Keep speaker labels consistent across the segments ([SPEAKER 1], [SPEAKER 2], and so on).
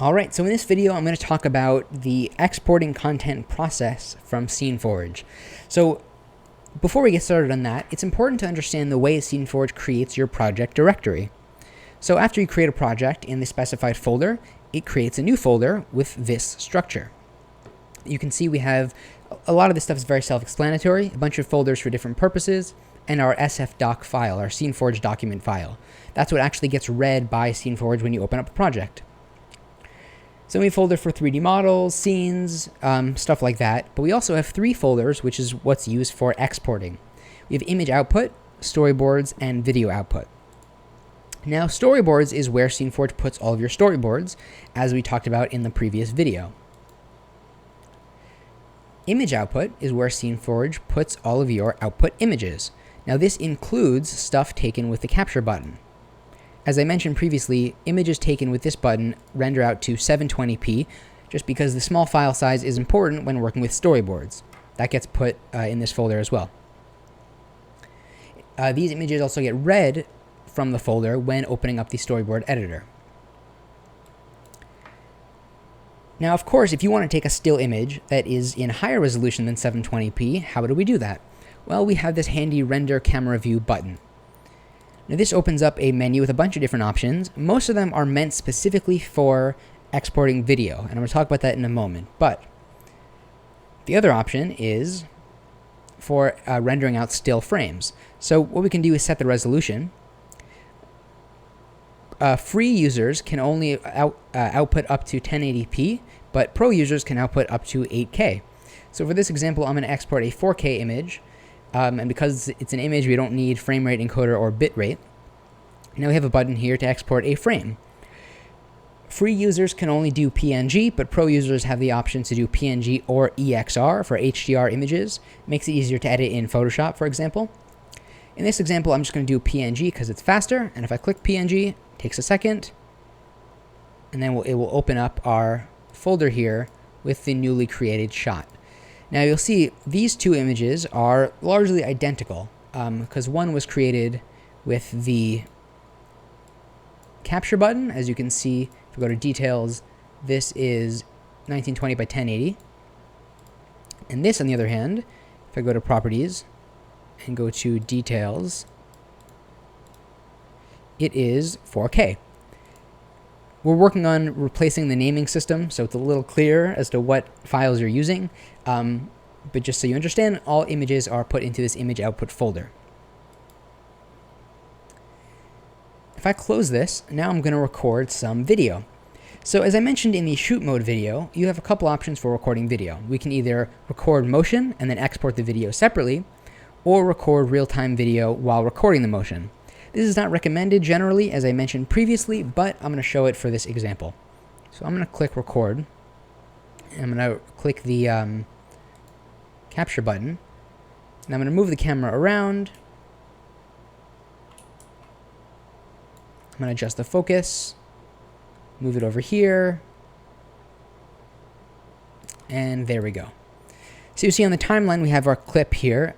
[SPEAKER 1] Alright, so in this video I'm going to talk about the exporting content process from SceneForge. So before we get started on that, it's important to understand the way SceneForge creates your project directory. So after you create a project in the specified folder, it creates a new folder with this structure. You can see we have a lot of this stuff is very self-explanatory, a bunch of folders for different purposes, and our sfdoc file, our SceneForge document file. That's what actually gets read by SceneForge when you open up a project. So we have a folder for 3D models, scenes, stuff like that. But we also have 3 folders, which is what's used for exporting. We have image output, storyboards, and video output. Now, storyboards is where SceneForge puts all of your storyboards, as we talked about in the previous video. Image output is where SceneForge puts all of your output images. Now, this includes stuff taken with the capture button. As I mentioned previously, images taken with this button render out to 720p, just because the small file size is important when working with storyboards. That gets put in this folder as well. These images also get read from the folder when opening up the storyboard editor. Now, of course, if you want to take a still image that is in higher resolution than 720p, how do we do that? Well, we have this handy Render Camera View button. Now, this opens up a menu with a bunch of different options. Most of them are meant specifically for exporting video, and I'm going to talk about that in a moment. But the other option is for rendering out still frames. So what we can do is set the resolution. Free users can only output up to 1080p, but pro users can output up to 8K. So for this example, I'm going to export a 4K image. And because it's an image, we don't need frame rate encoder or bit rate. Now we have a button here to export a frame. Free users can only do PNG, but pro users have the option to do PNG or EXR for HDR images. Makes it easier to edit in Photoshop, for example. In this example, I'm just going to do PNG because it's faster. And if I click PNG, it takes a second. And then it will open up our folder here with the newly created shot. Now you'll see these two images are largely identical because one was created with the capture button. As you can see, if we go to details, this is 1920 by 1080. And this, on the other hand, if I go to properties and go to details, it is 4K. We're working on replacing the naming system, so it's a little clearer as to what files you're using. But just so you understand, all images are put into this image output folder. If I close this, now I'm going to record some video. So as I mentioned in the shoot mode video, you have a couple options for recording video. We can either record motion and then export the video separately, or record real-time video while recording the motion. This is not recommended generally, as I mentioned previously, but I'm going to show it for this example. So I'm going to click record, and I'm going to click the capture button, and I'm going to move the camera around. I'm going to adjust the focus, move it over here, and there we go. So you see on the timeline we have our clip here.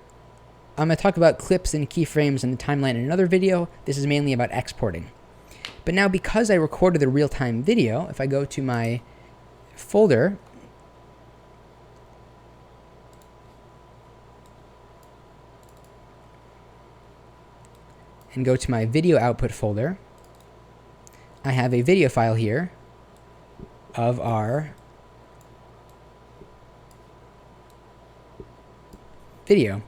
[SPEAKER 1] I'm going to talk about clips and keyframes in the timeline in another video. This is mainly about exporting. But now, because I recorded the real-time video, if I go to my folder and go to my video output folder, I have a video file here of our video.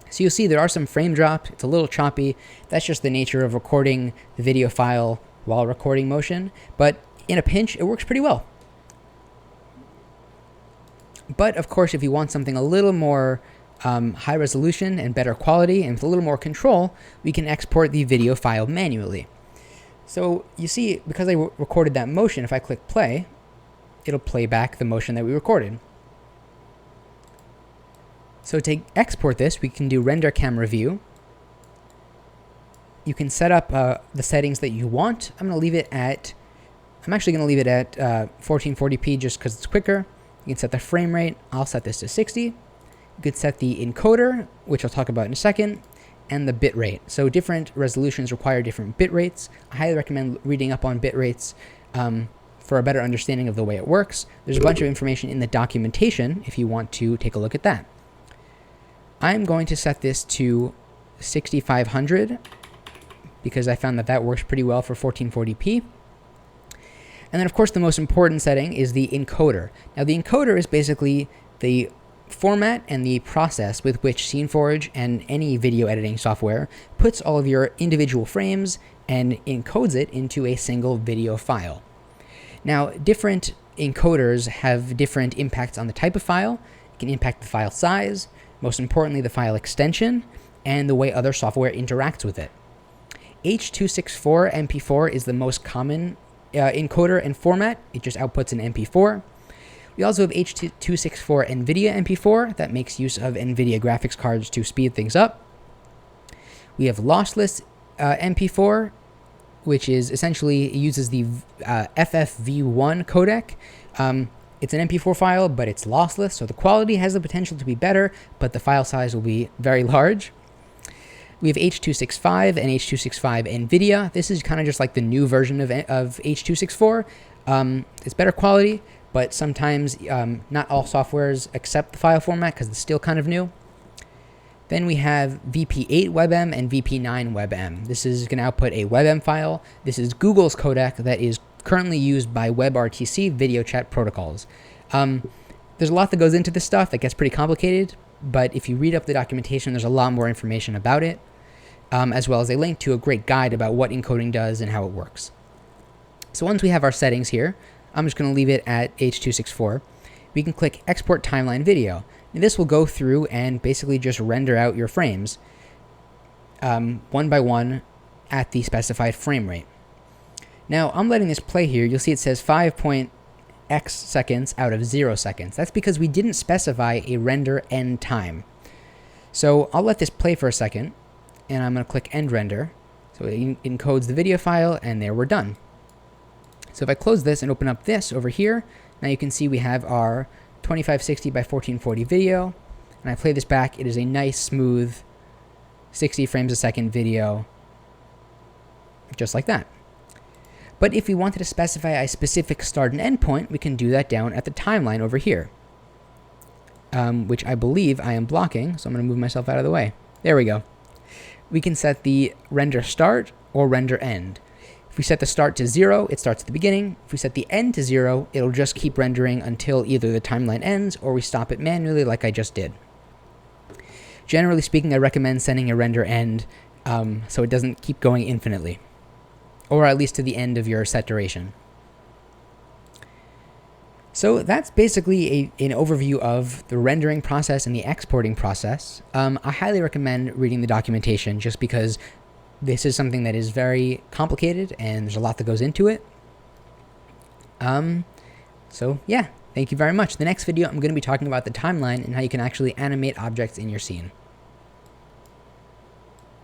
[SPEAKER 1] So you'll see there are some frame drops. It's a little choppy. That's just the nature of recording the video file while recording motion. But in a pinch, it works pretty well. But of course, if you want something a little more high resolution and better quality and with a little more control, we can export the video file manually. So you see, because I recorded that motion, if I click play, it'll play back the motion that we recorded. So to export this, we can do Render Camera View. You can set up the settings that you want. I'm actually going to leave it at 1440p just because it's quicker. You can set the frame rate. I'll set this to 60. You could set the encoder, which I'll talk about in a second, and the bit rate. So different resolutions require different bit rates. I highly recommend reading up on bit rates for a better understanding of the way it works. There's a bunch of information in the documentation if you want to take a look at that. I'm going to set this to 6500 because I found that that works pretty well for 1440p. And then, of course, the most important setting is the encoder. Now, the encoder is basically the format and the process with which SceneForge and any video editing software puts all of your individual frames and encodes it into a single video file. Now, different encoders have different impacts on the type of file. It can impact the file size, most importantly, the file extension, and the way other software interacts with it. H.264 MP4 is the most common encoder and format. It just outputs an MP4. We also have H.264 Nvidia MP4 that makes use of Nvidia graphics cards to speed things up. We have Lossless Mp4, which is essentially uses the FFV1 codec. It's an MP4 file, but it's lossless, so the quality has the potential to be better, but the file size will be very large. We have H.265 and H.265 Nvidia. This is kind of just like the new version of H.264. It's better quality, but sometimes not all softwares accept the file format because it's still kind of new. Then we have VP8 WebM and VP9 WebM. This is going to output a WebM file. This is Google's codec that is currently used by WebRTC video chat protocols. There's a lot that goes into this stuff that gets pretty complicated, but if you read up the documentation, there's a lot more information about it, as well as a link to a great guide about what encoding does and how it works. So once we have our settings here, I'm just going to leave it at H.264. We can click Export Timeline Video. And this will go through and basically just render out your frames one by one at the specified frame rate. Now, I'm letting this play here. You'll see it says 5.x seconds out of 0 seconds. That's because we didn't specify a render end time. So I'll let this play for a second, and I'm going to click End Render. So it encodes the video file, and there we're done. So if I close this and open up this over here, now you can see we have our 2560 by 1440 video, and I play this back. It is a nice, smooth 60 frames a second video, just like that. But if we wanted to specify a specific start and end point, we can do that down at the timeline over here, which I believe I am blocking, so I'm going to move myself out of the way. There we go. We can set the render start or render end. If we set the start to 0, it starts at the beginning. If we set the end to 0, it'll just keep rendering until either the timeline ends or we stop it manually like I just did. Generally speaking, I recommend setting a render end so it doesn't keep going infinitely, or at least to the end of your set duration. So that's basically an overview of the rendering process and the exporting process. I highly recommend reading the documentation just because this is something that is very complicated and there's a lot that goes into it. So yeah, thank you very much. The next video, I'm going to be talking about the timeline and how you can actually animate objects in your scene.